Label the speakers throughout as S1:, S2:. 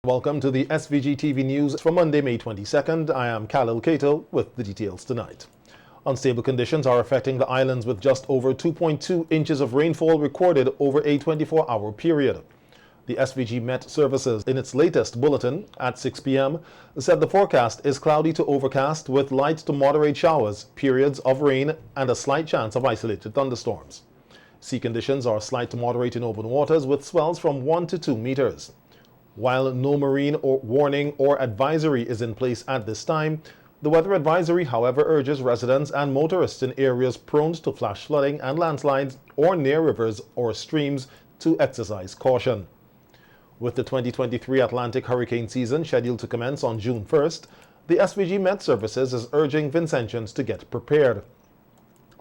S1: Welcome to the SVG-TV news for Monday, May 22nd. I am Khalil Kato with the details tonight. Unstable conditions are affecting the islands with just over 2.2 inches of rainfall recorded over a 24-hour period. The SVG Met Services, in its latest bulletin at 6 p.m., said the forecast is cloudy to overcast with light to moderate showers, periods of rain, and a slight chance of isolated thunderstorms. Sea conditions are slight to moderate in open waters with swells from 1 to 2 meters. While no marine warning or advisory is in place at this time, the weather advisory, however, urges residents and motorists in areas prone to flash flooding and landslides or near rivers or streams to exercise caution. With the 2023 Atlantic hurricane season scheduled to commence on June 1st, the SVG Met Services is urging Vincentians to get prepared.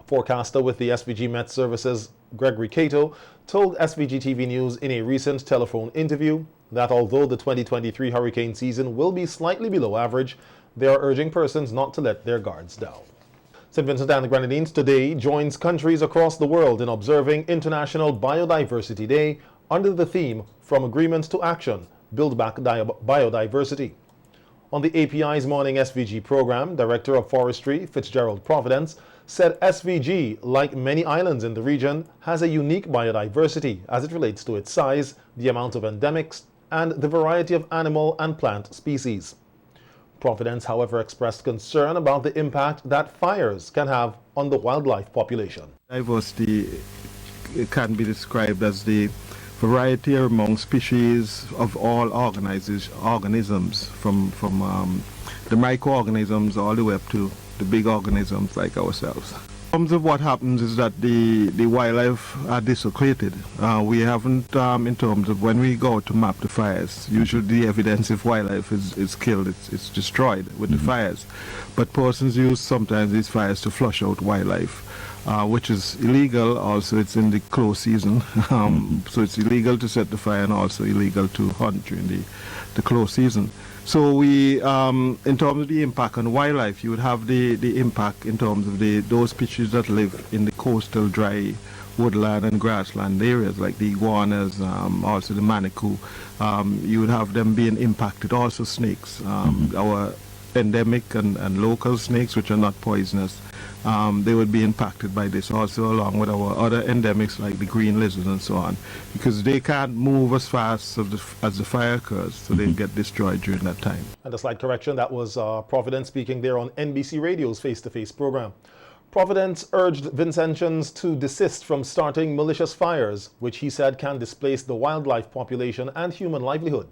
S1: Forecaster with the SVG Met Services, Gregory Cato, told SVG-TV News in a recent telephone interview that although the 2023 hurricane season will be slightly below average, they are urging persons not to let their guards down. St. Vincent and the Grenadines today joins countries across the world in observing International Biodiversity Day under the theme From Agreement to Action, Build Back Biodiversity. On the API's Morning SVG program, Director of Forestry, Fitzgerald Providence, said SVG, like many islands in the region, has a unique biodiversity as it relates to its size, the amount of endemics, and the variety of animal and plant species. Providence, however, expressed concern about the impact that fires can have on the wildlife population.
S2: Diversity can be described as the variety among species of all organisms, from the microorganisms all the way up to the big organisms like ourselves. In terms of what happens is that the wildlife are dislocated. We haven't, in terms of when we go to map the fires, usually the evidence if wildlife is killed, it's destroyed with the fires. But persons use sometimes these fires to flush out wildlife. Which is illegal. Also, it's in the close season, so it's illegal to set the fire and also illegal to hunt during the close season. So we, in terms of the impact on wildlife, you would have the impact in terms of those species that live in the coastal dry woodland and grassland areas like the iguanas, also the manikou. You would have them being impacted. Also snakes, our endemic and local snakes, which are not poisonous. They would be impacted by this also, along with our other endemics like the green lizard and so on, because they can't move as fast as the fire occurs, so they get destroyed during that time.
S1: And a slight correction, that was Providence speaking there on NBC Radio's face-to-face program. Providence urged Vincentians to desist from starting malicious fires, which he said can displace the wildlife population and human livelihood.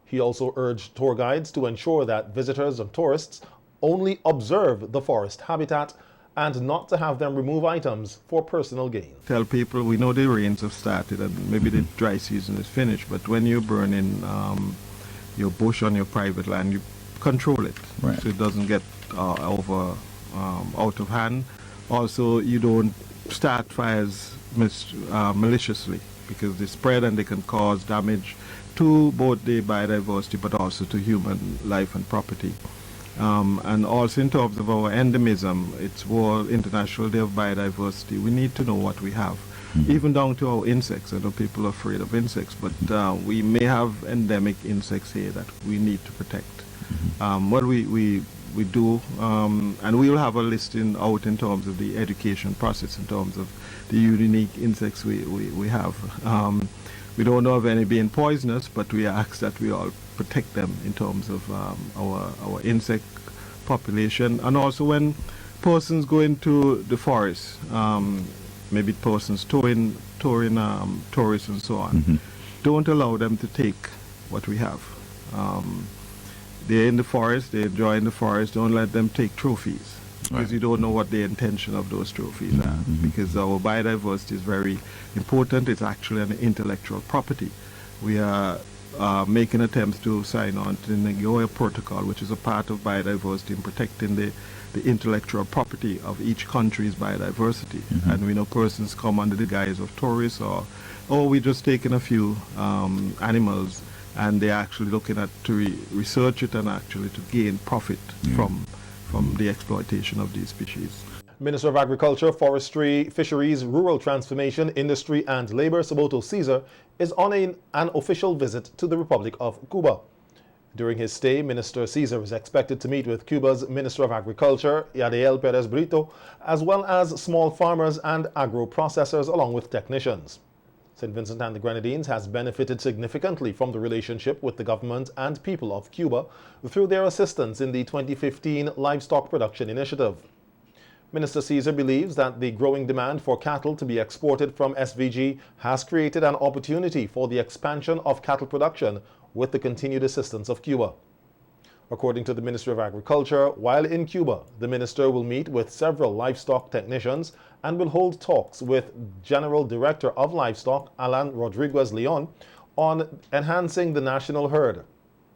S1: He also urged tour guides to ensure that visitors and tourists only observe the forest habitat and not to have them remove items for personal gain.
S2: Tell people, we know the rains have started and maybe the dry season is finished, but when you're burning your bush on your private land, you control it, right, so it doesn't get out of hand. Also, you don't start fires maliciously, because they spread and they can cause damage to both the biodiversity but also to human life and property. And also in terms of our endemism, it's World International Day of Biodiversity. We need to know what we have, even down to our insects. I know people are afraid of insects, but we may have endemic insects here that we need to protect. Well, we do, and we will have a listing out in terms of the education process, in terms of the unique insects we have. We don't know of any being poisonous, but we ask that we all protect them in terms of our insect population. And also when persons go into the forest, maybe persons touring tourists and so on, don't allow them to take what we have. They're in the forest, they're enjoying the forest, don't let them take trophies. Because you don't know what the intention of those trophies are. Because our biodiversity is very important. It's actually an intellectual property. We are making attempts to sign on to the Nagoya Protocol, which is a part of biodiversity in protecting the intellectual property of each country's biodiversity. And we know persons come under the guise of tourists, or we're just taking a few animals, and they're actually looking at to research it and actually to gain profit from the exploitation of these species.
S1: Minister of Agriculture, Forestry, Fisheries, Rural Transformation, Industry and Labor, Saboto Caesar, is on an official visit to the Republic of Cuba. During his stay, Minister Caesar is expected to meet with Cuba's Minister of Agriculture, Yadiel Perez Brito, as well as small farmers and agro-processors along with technicians. St. Vincent and the Grenadines has benefited significantly from the relationship with the government and people of Cuba through their assistance in the 2015 Livestock Production Initiative. Minister Caesar believes that the growing demand for cattle to be exported from SVG has created an opportunity for the expansion of cattle production with the continued assistance of Cuba. According to the Ministry of Agriculture, while in Cuba, the minister will meet with several livestock technicians and will hold talks with General Director of Livestock, Alan Rodriguez Leon, on enhancing the national herd.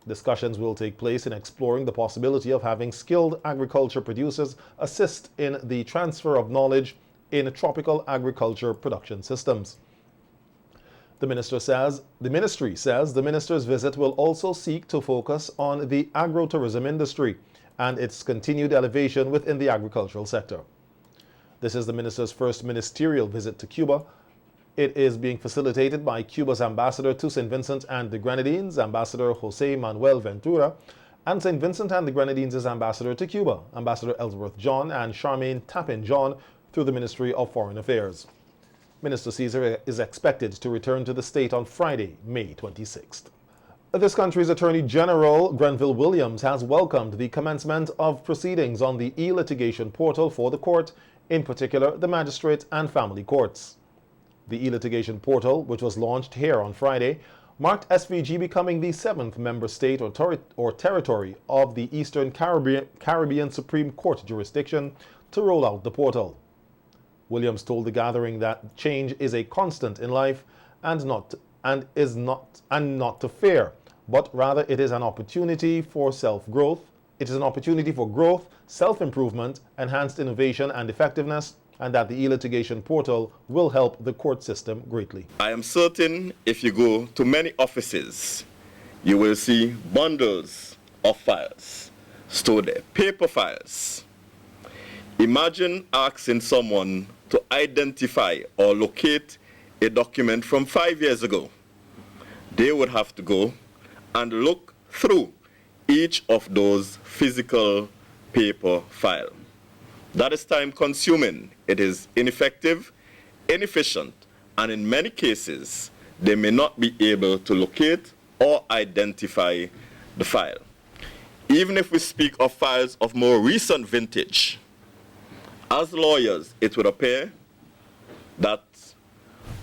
S1: Discussions will take place in exploring the possibility of having skilled agriculture producers assist in the transfer of knowledge in tropical agriculture production systems. The ministry says the minister's visit will also seek to focus on the agro-tourism industry and its continued elevation within the agricultural sector. This is the minister's first ministerial visit to Cuba. It is being facilitated by Cuba's ambassador to St. Vincent and the Grenadines, Ambassador Jose Manuel Ventura, and St. Vincent and the Grenadines' ambassador to Cuba, Ambassador Ellsworth John and Charmaine Tappan John, through the Ministry of Foreign Affairs. Minister Caesar is expected to return to the state on Friday, May 26th. This country's Attorney General, Grenville Williams, has welcomed the commencement of proceedings on the e-litigation portal for the court, in particular the magistrate and family courts. The e-litigation portal, which was launched here on Friday, marked SVG becoming the 7th member state or territory of the Eastern Caribbean Supreme Court jurisdiction to roll out the portal. Williams told the gathering that change is a constant in life and not to fear, but rather it is an opportunity for self-growth. It is an opportunity for growth, self-improvement, enhanced innovation and effectiveness, and that the e-litigation portal will help the court system greatly.
S3: I am certain if you go to many offices, you will see bundles of files stored there, paper files. Imagine asking someone to identify or locate a document from 5 years ago. They would have to go and look through each of those physical paper files. That is time consuming. It is ineffective, inefficient, and in many cases, they may not be able to locate or identify the file. Even if we speak of files of more recent vintage, as lawyers, it would appear that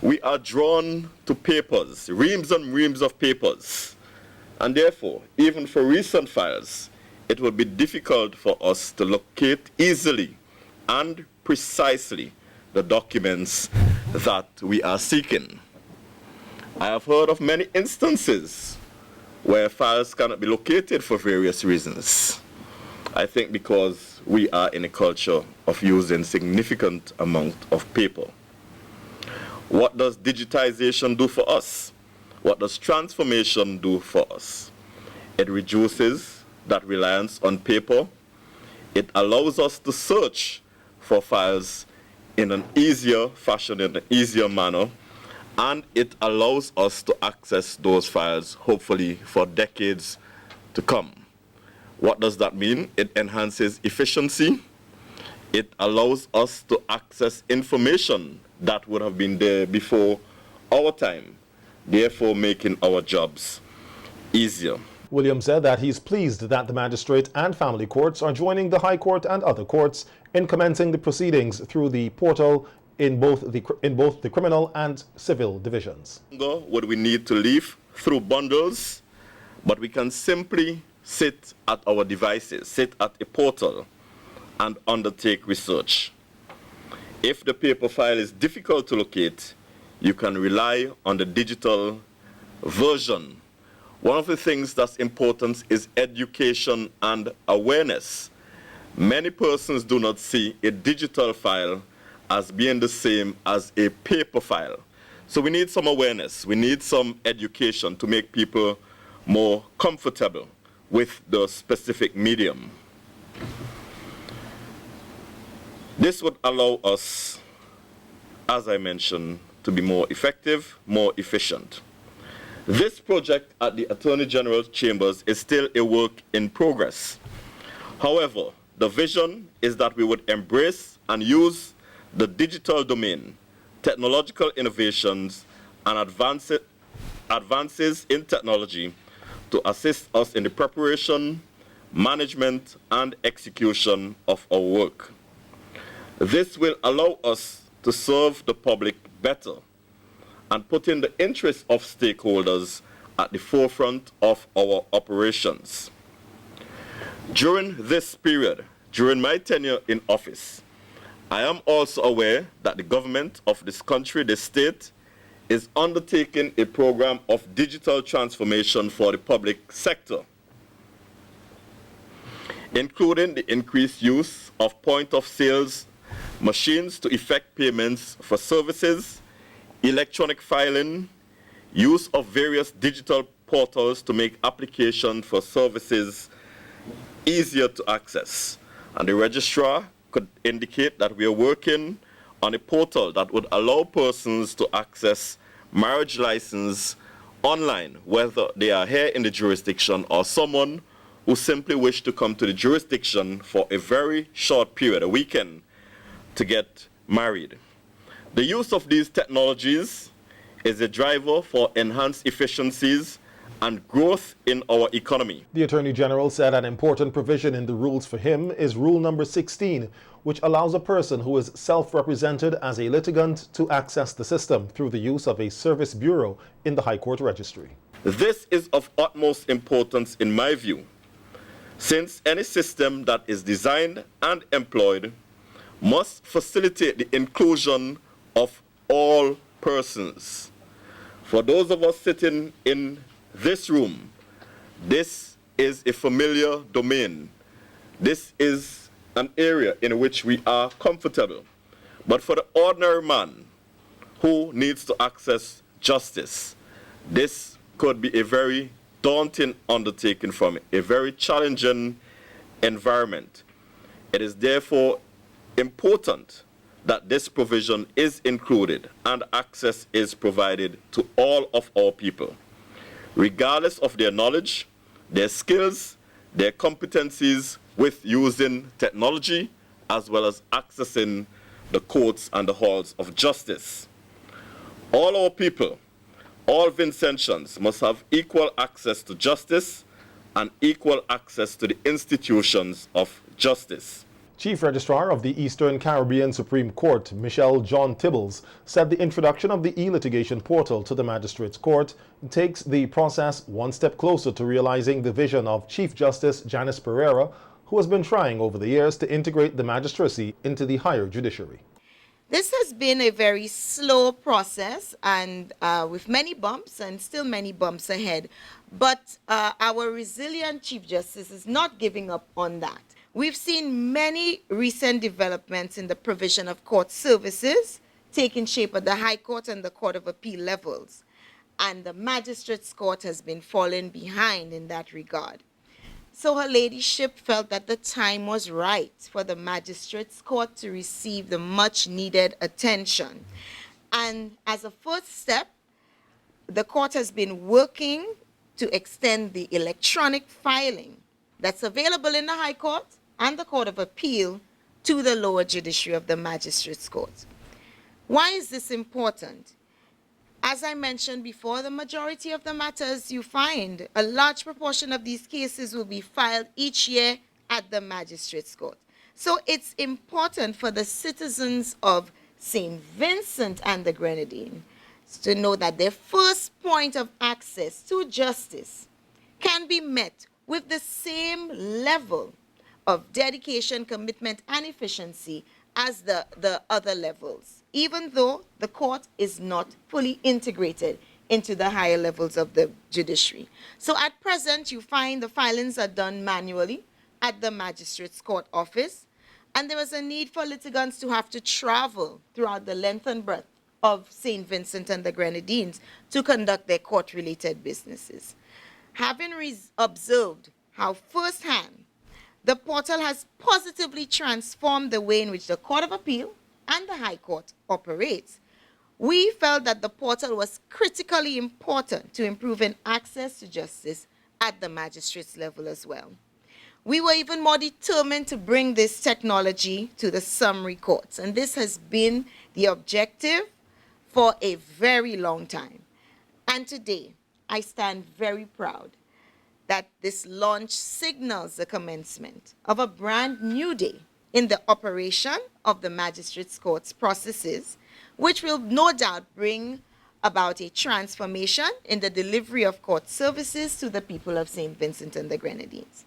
S3: we are drawn to papers, reams and reams of papers, and therefore, even for recent files, it will be difficult for us to locate easily and precisely the documents that we are seeking. I have heard of many instances where files cannot be located for various reasons. I think because we are in a culture of using significant amount of paper. What does digitization do for us? What does transformation do for us? It reduces that reliance on paper. It allows us to search for files in an easier fashion, in an easier manner, and it allows us to access those files, hopefully, for decades to come. What does that mean? It enhances efficiency. It allows us to access information that would have been there before our time, therefore making our jobs easier.
S1: Williams said that he's pleased that the magistrate and family courts are joining the High Court and other courts in commencing the proceedings through the portal in both the criminal and civil divisions.
S3: Would we need to leaf through bundles, but we can simply sit at our devices, sit at a portal, and undertake research. If the paper file is difficult to locate, you can rely on the digital version. One of the things that's important is education and awareness. Many persons do not see a digital file as being the same as a paper file. So we need some awareness, we need some education to make people more comfortable with the specific medium. This would allow us, as I mentioned, to be more effective, more efficient. This project at the Attorney General's Chambers is still a work in progress. However, the vision is that we would embrace and use the digital domain, technological innovations, and advances in technology to assist us in the preparation, management, and execution of our work. This will allow us to serve the public better and putting the interests of stakeholders at the forefront of our operations. During this period, during my tenure in office, I am also aware that the government of this country, the state, is undertaking a program of digital transformation for the public sector, including the increased use of point-of-sales machines to effect payments for services, electronic filing, use of various digital portals to make application for services easier to access. And the registrar could indicate that we are working on a portal that would allow persons to access marriage license online, whether they are here in the jurisdiction or someone who simply wish to come to the jurisdiction for a very short period, a weekend, to get married. The use of these technologies is a driver for enhanced efficiencies and growth in our economy.
S1: The Attorney General said an important provision in the rules for him is Rule number 16, which allows a person who is self-represented as a litigant to access the system through the use of a service bureau in the High Court Registry.
S3: This is of utmost importance in my view, since any system that is designed and employed must facilitate the inclusion of all persons. For those of us sitting in this room, this is a familiar domain. This is an area in which we are comfortable. But for the ordinary man who needs to access justice, this could be a very daunting undertaking for me, a very challenging environment. It is therefore important that this provision is included and access is provided to all of our people, regardless of their knowledge, their skills, their competencies with using technology, as well as accessing the courts and the halls of justice. All our people, all Vincentians must have equal access to justice and equal access to the institutions of justice.
S1: Chief Registrar of the Eastern Caribbean Supreme Court, Michelle John Tibbles, said the introduction of the E-litigation portal to the Magistrates Court takes the process one step closer to realizing the vision of Chief Justice Janice Pereira, who has been trying over the years to integrate the magistracy into the higher judiciary.
S4: This has been a very slow process and with many bumps and still many bumps ahead. But our resilient Chief Justice is not giving up on that. We've seen many recent developments in the provision of court services taking shape at the High Court and the Court of Appeal levels. And the Magistrates Court has been falling behind in that regard. So Her Ladyship felt that the time was right for the Magistrates Court to receive the much needed attention. And as a first step, the court has been working to extend the electronic filing that's available in the High Court and the Court of Appeal to the lower judiciary of the Magistrates Court. Why is this important? As I mentioned before, the majority of the matters you find, a large proportion of these cases will be filed each year at the Magistrates Court. So it's important for the citizens of St. Vincent and the Grenadines to know that their first point of access to justice can be met with the same level of dedication, commitment, and efficiency as the other levels, even though the court is not fully integrated into the higher levels of the judiciary. So at present, you find the filings are done manually at the Magistrates Court office, and there is a need for litigants to have to travel throughout the length and breadth of St. Vincent and the Grenadines to conduct their court-related businesses. Having observed how firsthand the portal has positively transformed the way in which the Court of Appeal and the High Court operates, we felt that the portal was critically important to improving access to justice at the magistrates level as well. We were even more determined to bring this technology to the summary courts, and this has been the objective for a very long time. And today, I stand very proud that this launch signals the commencement of a brand new day in the operation of the magistrates' courts processes, which will no doubt bring about a transformation in the delivery of court services to the people of St. Vincent and the Grenadines.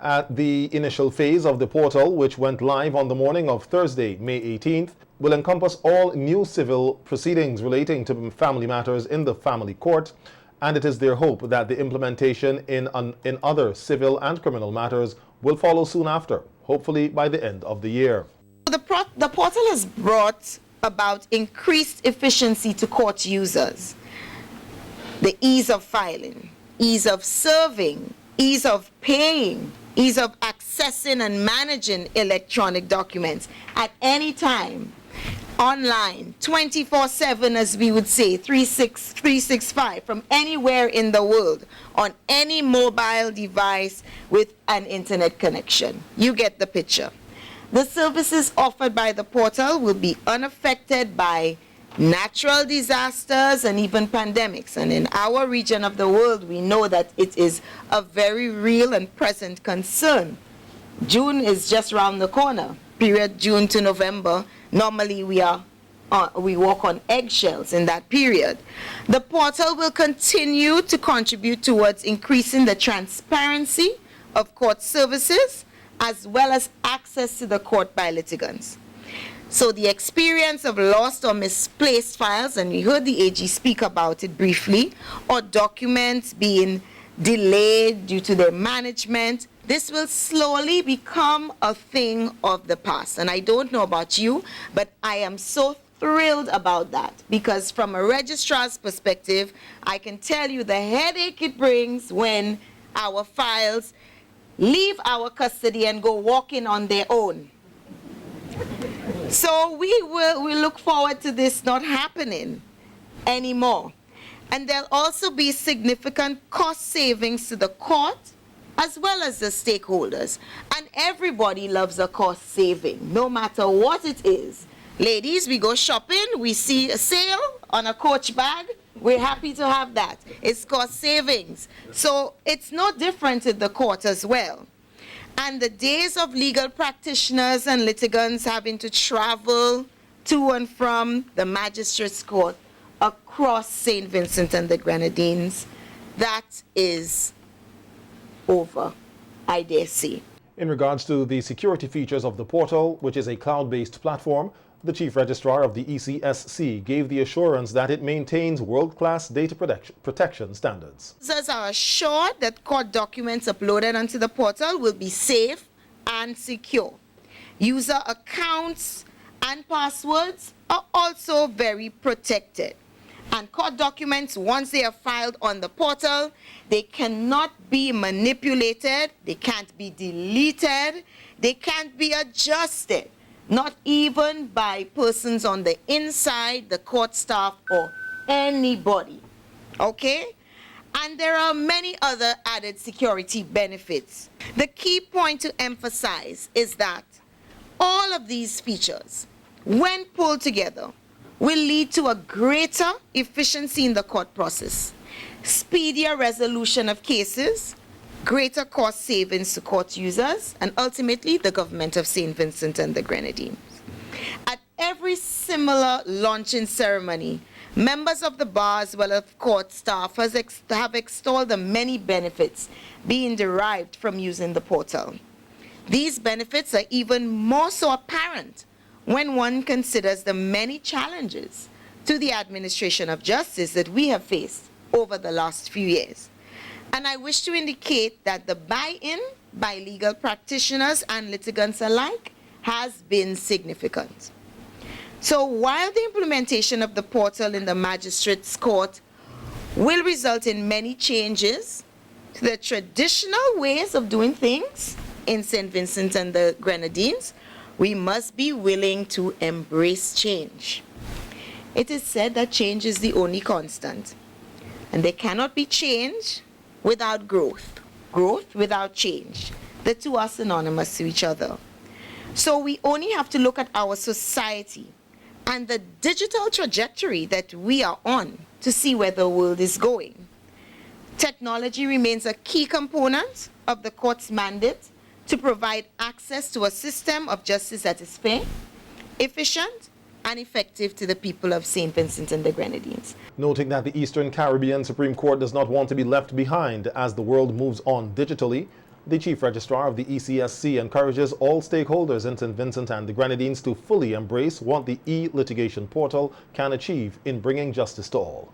S1: At the initial phase of the portal, which went live on the morning of Thursday, May 18th, will encompass all new civil proceedings relating to family matters in the family court, and it is their hope that the implementation in other civil and criminal matters will follow soon after, hopefully by the end of the year.
S4: The portal has brought about increased efficiency to court users. The ease of filing, ease of serving, ease of paying, ease of accessing and managing electronic documents at any time, online, 24/7, as we would say, 365, from anywhere in the world, on any mobile device with an internet connection. You get the picture. The services offered by the portal will be unaffected by natural disasters and even pandemics. And in our region of the world, we know that it is a very real and present concern. June is just around the corner. Period June to November. Normally we walk on eggshells in that period. The portal will continue to contribute towards increasing the transparency of court services as well as access to the court by litigants. So the experience of lost or misplaced files, and we heard the AG speak about it briefly, or documents being delayed due to their management, this will slowly become a thing of the past. And I don't know about you, but I am so thrilled about that, because from a registrar's perspective, I can tell you the headache it brings when our files leave our custody and go walking on their own. So we look forward to this not happening anymore. And there'll also be significant cost savings to the court as well as the stakeholders. And everybody loves a cost saving, no matter what it is. Ladies, we go shopping, we see a sale on a Coach bag, we're happy to have that. It's cost savings. So it's no different in the court as well. And the days of legal practitioners and litigants having to travel to and from the magistrates' court across St. Vincent and the Grenadines, that is over, I dare say.
S1: In regards to the security features of the portal, which is a cloud-based platform, the Chief Registrar of the ECSC gave the assurance that it maintains world-class data protection standards.
S4: Users are assured that court documents uploaded onto the portal will be safe and secure. User accounts and passwords are also very protected. And court documents, once they are filed on the portal, they cannot be manipulated, they can't be deleted, they can't be adjusted. Not even by persons on the inside, the court staff, or anybody, okay? And there are many other added security benefits. The key point to emphasize is that all of these features, when pulled together, will lead to a greater efficiency in the court process, speedier resolution of cases, greater cost savings to court users, and ultimately the government of St. Vincent and the Grenadines. At every similar launching ceremony, members of the bar as well as court staff have extolled the many benefits being derived from using the portal. These benefits are even more so apparent when one considers the many challenges to the administration of justice that we have faced over the last few years. And I wish to indicate that the buy-in by legal practitioners and litigants alike has been significant. So while the implementation of the portal in the magistrates' court will result in many changes to the traditional ways of doing things in St. Vincent and the Grenadines, We must be willing to embrace change. It is said that change is the only constant, and there cannot be change without growth. Growth without change. The two are synonymous to each other. So we only have to look at our society and the digital trajectory that we are on to see where the world is going. Technology remains a key component of the court's mandate to provide access to a system of justice that is fair, efficient, and effective to the people of St. Vincent and the Grenadines.
S1: Noting that the Eastern Caribbean Supreme Court does not want to be left behind as the world moves on digitally, the Chief Registrar of the ECSC encourages all stakeholders in St. Vincent and the Grenadines to fully embrace what the e-litigation portal can achieve in bringing justice to all.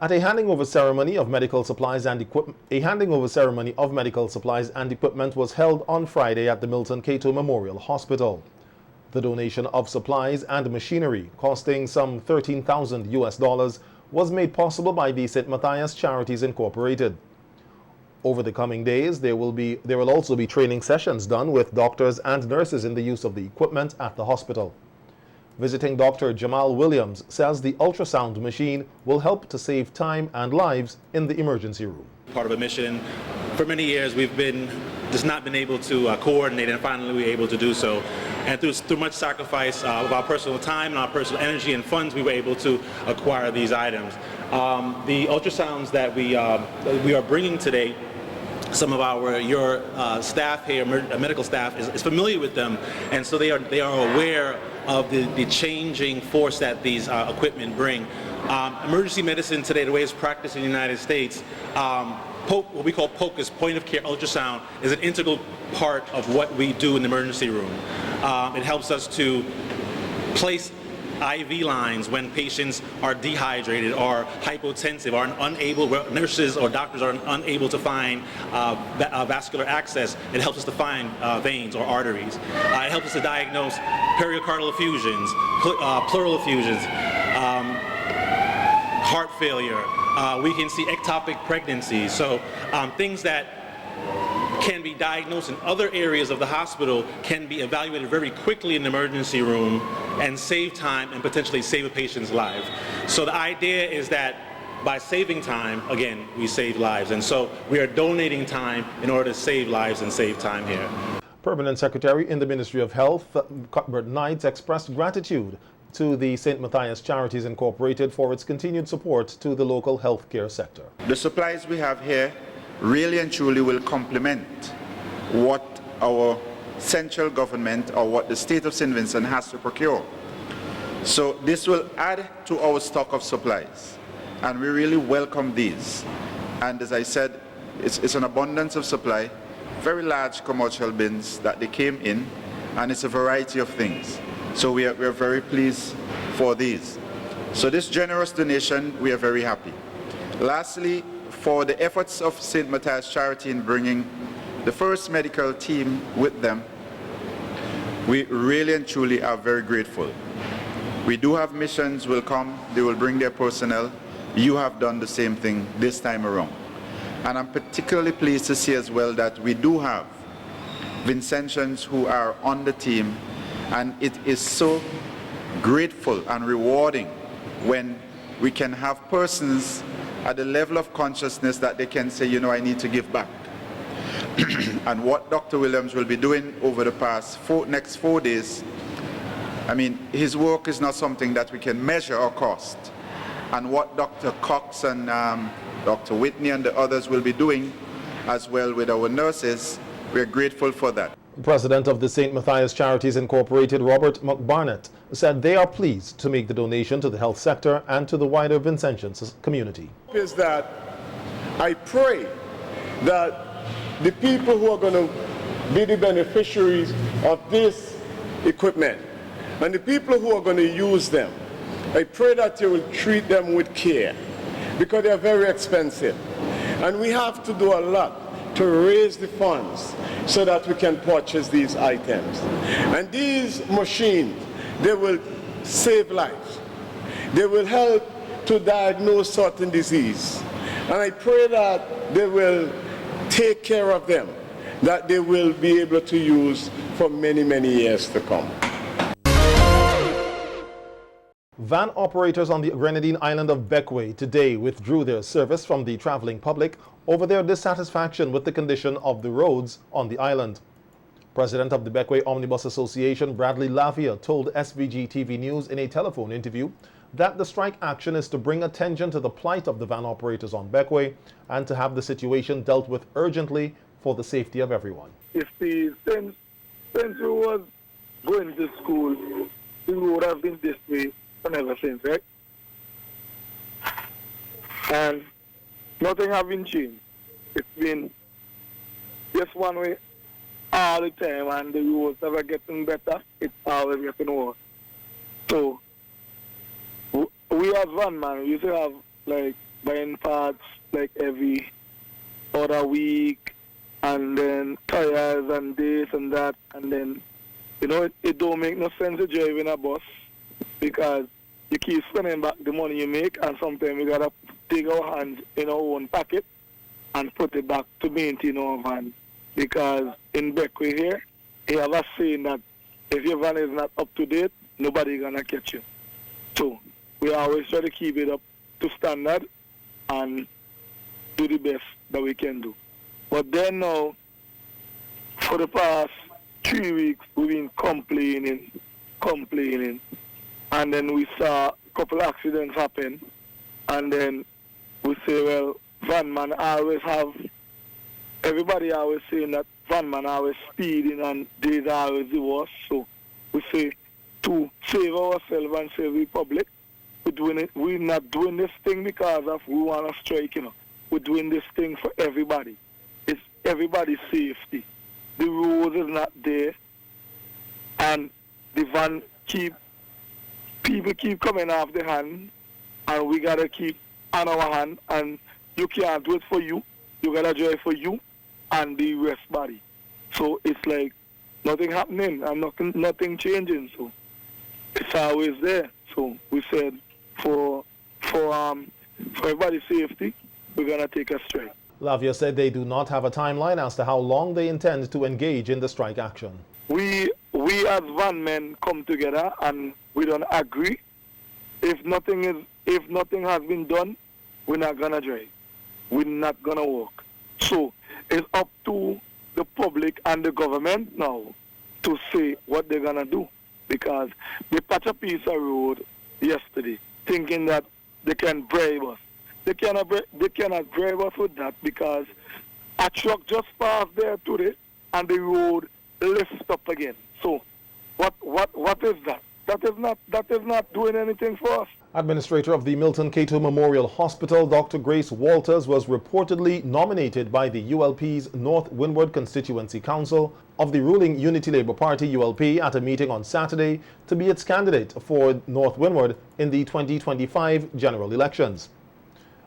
S1: At a handing over ceremony of medical supplies and equipment, was held on Friday at the Milton Cato Memorial Hospital. The donation of supplies and machinery costing some $13,000 was made possible by the St. Matthias Charities Incorporated. Over the coming days, there will also be training sessions done with doctors and nurses in the use of the equipment at the hospital. Visiting Dr. Jamal Williams says the ultrasound machine will help to save time and lives in the emergency room.
S5: Part of a mission. For many years, we've just not been able to coordinate, and finally we were able to do so. And through much sacrifice of our personal time and our personal energy and funds, we were able to acquire these items. The ultrasounds that we are bringing today, some of your staff here, medical staff, is familiar with them, and so they are aware of the changing force that these equipment bring. Emergency medicine today, the way it's practiced in the United States, what we call POCUS, point of care ultrasound, is an integral part of what we do in the emergency room. It helps us to place IV lines when patients are dehydrated or hypotensive or where nurses or doctors are unable to find vascular access. It helps us to find veins or arteries. It helps us to diagnose pericardial effusions, pleural effusions, heart failure. We can see ectopic pregnancies. So things that can be diagnosed in other areas of the hospital can be evaluated very quickly in the emergency room and save time and potentially save a patient's life. So the idea is that by saving time, again, we save lives. And so we are donating time in order to save lives and save time here.
S1: Permanent Secretary in the Ministry of Health, Cuthbert Knights, expressed gratitude to the St. Matthias Charities Incorporated for its continued support to the local healthcare sector.
S6: The supplies we have here really and truly will complement what our central government or what the state of St. Vincent has to procure. So this will add to our stock of supplies, and we really welcome these. And as I said, it's an abundance of supply, very large commercial bins that they came in, and it's a variety of things. So we are very pleased for these. So this generous donation, we are very happy. Lastly, for the efforts of St. Matthias Charity in bringing the first medical team with them, we really and truly are very grateful. We do have missions will come, they will bring their personnel. You have done the same thing this time around. And I'm particularly pleased to see as well that we do have Vincentians who are on the team, and it is so grateful and rewarding when we can have persons at the level of consciousness that they can say, you know, I need to give back. And what Dr. Williams will be doing over the next 4 days, I mean, his work is not something that we can measure or cost. And what Dr. Cox and Dr. Whitney and the others will be doing as well with our nurses, we're grateful for that.
S1: President of the St. Matthias Charities Incorporated, Robert McBarnett, said they are pleased to make the donation to the health sector and to the wider Vincentian community.
S7: Is that I pray that the people who are going to be the beneficiaries of this equipment and the people who are going to use them, I pray that you will treat them with care, because they are very expensive. And we have to do a lot to raise the funds so that we can purchase these items. And these machines, they will save lives. They will help to diagnose certain disease. And I pray that they will take care of them, that they will be able to use for many, many years to come.
S1: Van operators on the Grenadine island of Bequia today withdrew their service from the traveling public over their dissatisfaction with the condition of the roads on the island. President of the Bequia Omnibus Association, Bradley Lavia, told SVG-TV News in a telephone interview that the strike action is to bring attention to the plight of the van operators on Bequia and to have the situation dealt with urgently for the safety of everyone.
S8: Since we was going to school, the road has been this way and ever since, right? And nothing has been changed. It's been just one way all the time, and the roads never getting better. It's always getting worse. So we as van man, we used to have like buying parts like every other week, and then tires and this and that, and then it don't make no sense to drive in a bus because you keep spending back the money you make, and sometimes we gotta take our hands in our own pocket and put it back to maintain our van. Because in Bequia here, they have a saying that if your van is not up to date, nobody gonna catch you. So we always try to keep it up to standard and do the best that we can do. But then now, for the past 3 weeks, we've been complaining, and then we saw a couple accidents happen, and then we say, well, van man always have, everybody always saying that van man always speeding and days are always the worst. So we say to save ourselves and save the public, we're not doing this thing because of we want to strike, We're doing this thing for everybody. It's everybody's safety. The road is not there, and the van people keep coming off the hand, and we gotta keep on our hand, and you can't do it for you. You gotta drive for you and the rest body. So it's like nothing happening and nothing changing. So it's always there. So we said for everybody's safety, we're gonna take a strike.
S1: Lavia said they do not have a timeline as to how long they intend to engage in the strike action.
S8: We as van men come together and we don't agree. If nothing has been done, we're not gonna drive. We're not gonna walk. So it's up to the public and the government now to say what they're gonna do, because they patch a piece of road yesterday thinking that they can bribe us. They cannot bribe us with that, because a truck just passed there today and the road lifts up again. So what is that? That is not doing anything for us.
S1: Administrator of the Milton Cato Memorial Hospital, Dr. Grace Walters, was reportedly nominated by the ULP's North Windward Constituency Council of the ruling Unity Labour Party ULP at a meeting on Saturday to be its candidate for North Windward in the 2025 general elections.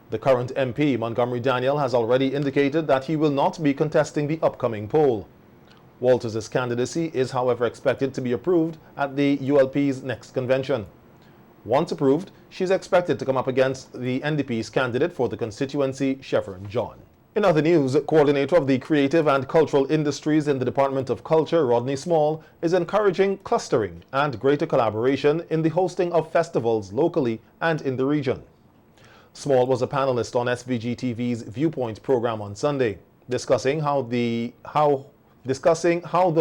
S1: The current MP, Montgomery Daniel, has already indicated that he will not be contesting the upcoming poll. Walters' candidacy is, however, expected to be approved at the ULP's next convention. Once approved, she's expected to come up against the NDP's candidate for the constituency, Chevron John. In other news, coordinator of the creative and cultural industries in the Department of Culture, Rodney Small, is encouraging clustering and greater collaboration in the hosting of festivals locally and in the region. Small was a panelist on SVG-TV's Viewpoint program on Sunday, discussing how the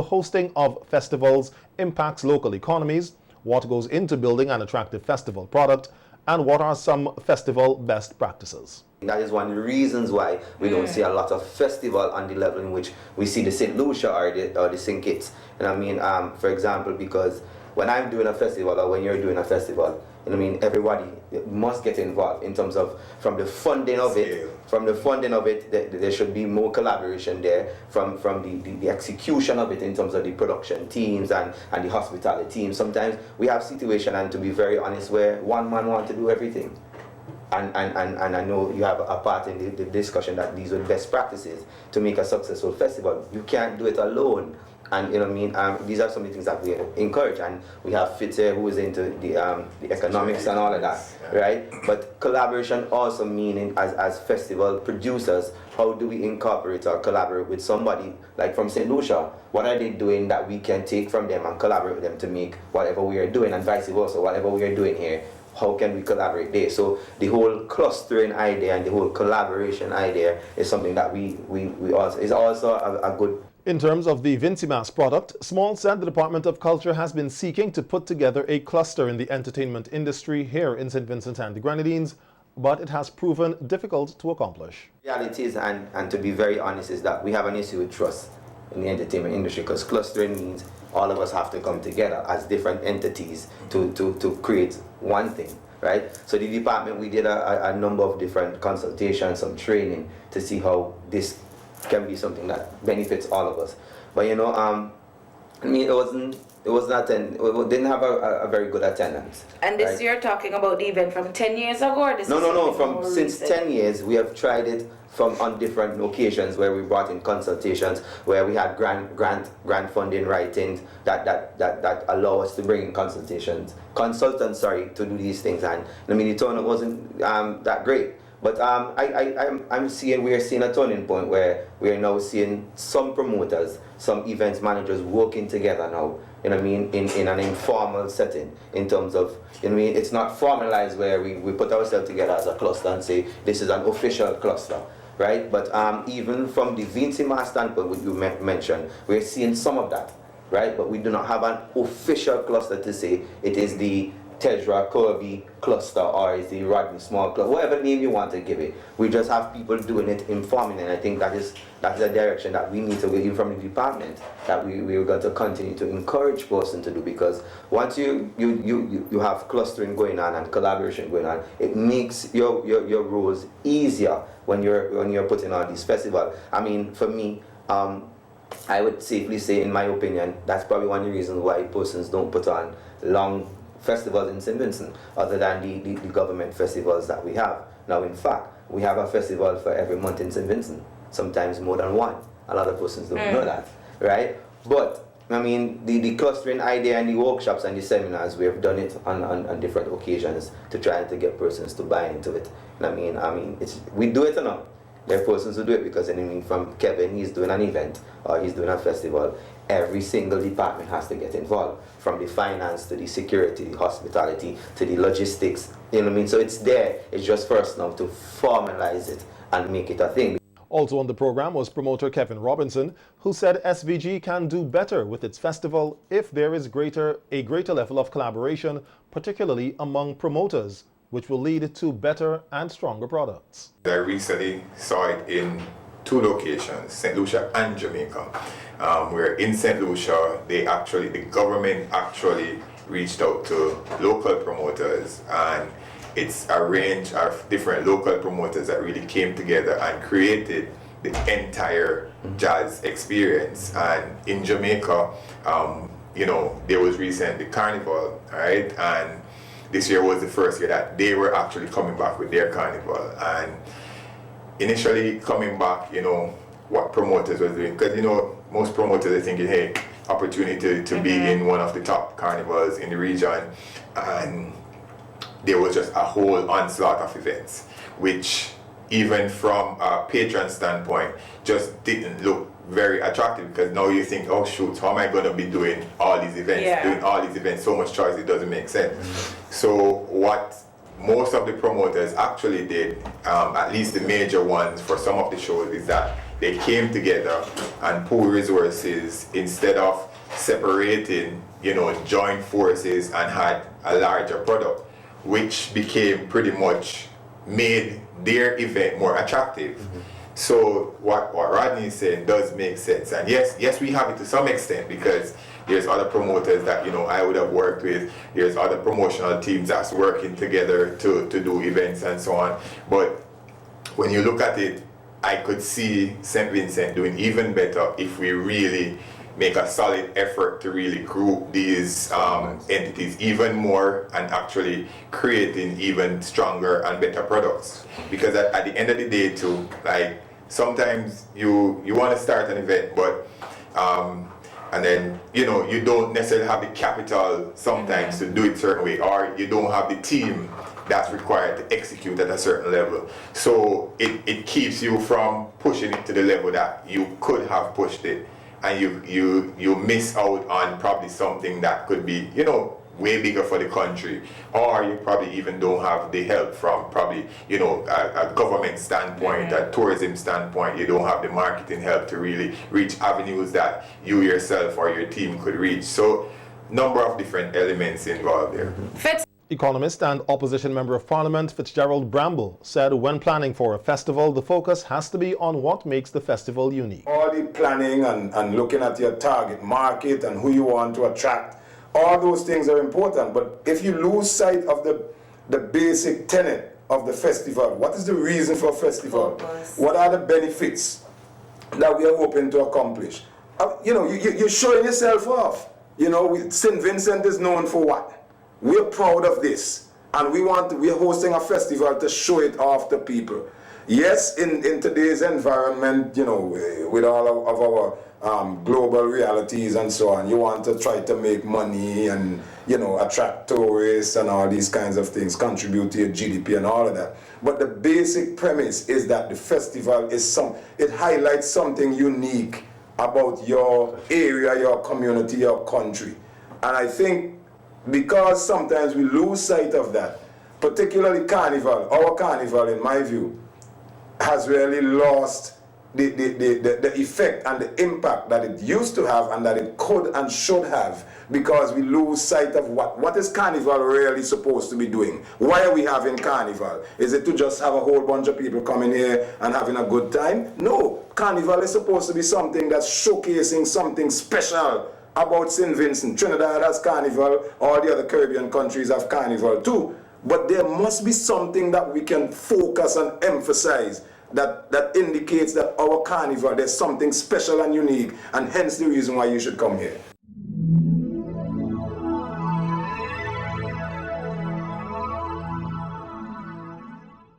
S1: hosting of festivals impacts local economies, what goes into building an attractive festival product, and what are some festival best practices.
S9: That is one of the reasons why we don't see a lot of festival on the level in which we see the St. Lucia or the St. Kitts. And I mean, for example, because when I'm doing a festival or when you're doing a festival, I mean, everybody must get involved in terms of from the funding of it. From the funding of it, there should be more collaboration there. From the execution of it in terms of the production teams and the hospitality teams. Sometimes we have situations, and to be very honest, where one man wants to do everything. And I know you have a part in the discussion that these are best practices to make a successful festival. You can't do it alone. And you know what I mean, these are some of the things that we encourage, and we have Fitz here who is into the economics and all of that, right? But collaboration also meaning as festival producers, how do we incorporate or collaborate with somebody like from St. Lucia? What are they doing that we can take from them and collaborate with them to make whatever we are doing, and vice versa, whatever we are doing here, how can we collaborate there? So the whole clustering idea and the whole collaboration idea is something that we also is also a good.
S1: In terms of the Vincimas product, Small said the Department of Culture has been seeking to put together a cluster in the entertainment industry here in St. Vincent and the Grenadines, but it has proven difficult to accomplish.
S9: The reality is, and to be very honest, is that we have an issue with trust in the entertainment industry, because clustering means all of us have to come together as different entities to create one thing, right? So the department, we did a number of different consultations, some training to see how this can be something that benefits all of us. But you know, I mean, it didn't have a very good attendance.
S10: And this
S9: right?
S10: you're talking about the event from 10 years ago, or this
S9: No, from since 10 years we have tried it on different occasions where we brought in consultations, where we had grant funding writings that allow us to bring in consultants to do these things. And I mean, the turnout wasn't that great. But we are seeing a turning point where we are now seeing some promoters, some events managers working together now, you know what I mean, in an informal setting, in terms of, you know what I mean, it's not formalized where we put ourselves together as a cluster and say this is an official cluster, right? But even from the Vincimas standpoint, which you mentioned, we're seeing some of that, right? But we do not have an official cluster to say it is the Tezra Kirby cluster or is the Rodney Small cluster, whatever name you want to give it. We just have people doing it informally, and I think that's the direction that we need to go, even from the department, that we're going to continue to encourage persons to do, because once you have clustering going on and collaboration going on, it makes your roles easier when you're putting on these festivals. I mean, for me, I would safely say, in my opinion, that's probably one of the reasons why persons don't put on long festivals in St. Vincent, other than the government festivals that we have. Now, in fact, we have a festival for every month in St. Vincent, sometimes more than one. A lot of persons don't know that, right? But, I mean, the clustering idea and the workshops and the seminars, we have done it on different occasions to try to get persons to buy into it. And I mean, we do it enough. There are persons who do it because, I mean, from Kevin, he's doing an event or he's doing a festival, every single department has to get involved, from the finance to the security, the hospitality, to the logistics, you know what I mean? So it's there, it's just for us now to formalize it and make it a thing.
S1: Also on the program was promoter Kevin Robinson, who said SVG can do better with its festival if there is a greater level of collaboration, particularly among promoters, which will lead to better and stronger products.
S11: I recently saw it in two locations, St. Lucia and Jamaica, where in St. Lucia, the government actually reached out to local promoters, and it's a range of different local promoters that really came together and created the entire jazz experience. And in Jamaica, you know, there was recently Carnival, right? And this year was the first year that they were actually coming back with their Carnival. And initially coming back, you know, what promoters were doing, because, you know, most promoters are thinking, hey, opportunity to be in one of the top carnivals in the region. And there was just a whole onslaught of events, which even from a patron standpoint, just didn't look very attractive, because now you think, oh shoot, how am I going to be doing all these events, doing all these events, so much choice, it doesn't make sense. So what most of the promoters actually did, at least the major ones for some of the shows, is that they came together and pooled resources instead of separating, you know, joined forces and had a larger product, which became pretty much made their event more attractive. So what Rodney is saying does make sense. And yes, we have it to some extent, because there's other promoters that, you know, I would have worked with. There's other promotional teams that's working together to do events and so on. But when you look at it, I could see St. Vincent doing even better if we really make a solid effort to really group these entities even more and actually creating even stronger and better products. Because at the end of the day too, like, sometimes you want to start an event, but and then you know you don't necessarily have the capital sometimes to do it a certain way, or you don't have the team that's required to execute at a certain level. So it keeps you from pushing it to the level that you could have pushed it, and you miss out on probably something that could be, you know, way bigger for the country, or you probably even don't have the help from probably, you know, a government standpoint, a tourism standpoint. You don't have the marketing help to really reach avenues that you yourself or your team could reach. So number of different elements involved there.
S1: Economist and opposition member of parliament Fitzgerald Bramble said when planning for a festival, the focus has to be on what makes the festival unique.
S12: All the planning and looking at your target market and who you want to attract, all those things are important. But if you lose sight of the basic tenet of the festival, what is the reason for a festival? What are the benefits that we are hoping to accomplish? You know, you're showing yourself off. You know, St. Vincent is known for what? We're proud of this, and we're hosting a festival to show it off to people. Yes, in today's environment, you know, with all of our global realities and so on, you want to try to make money and, you know, attract tourists and all these kinds of things, contribute to your GDP and all of that. But the basic premise is that the festival it highlights something unique about your area, your community, your country. And I think because sometimes we lose sight of that, particularly carnival, our carnival, in my view, has really lost the effect and the impact that it used to have and that it could and should have, because we lose sight of what is carnival really supposed to be doing. Why are we having carnival? Is it to just have a whole bunch of people coming here and having a good time? No, carnival is supposed to be something that's showcasing something special about St. Vincent. Trinidad has carnival, all the other Caribbean countries have carnival too. But there must be something that we can focus and emphasize that indicates that our carnival, there's something special and unique, and hence the reason why you should come here.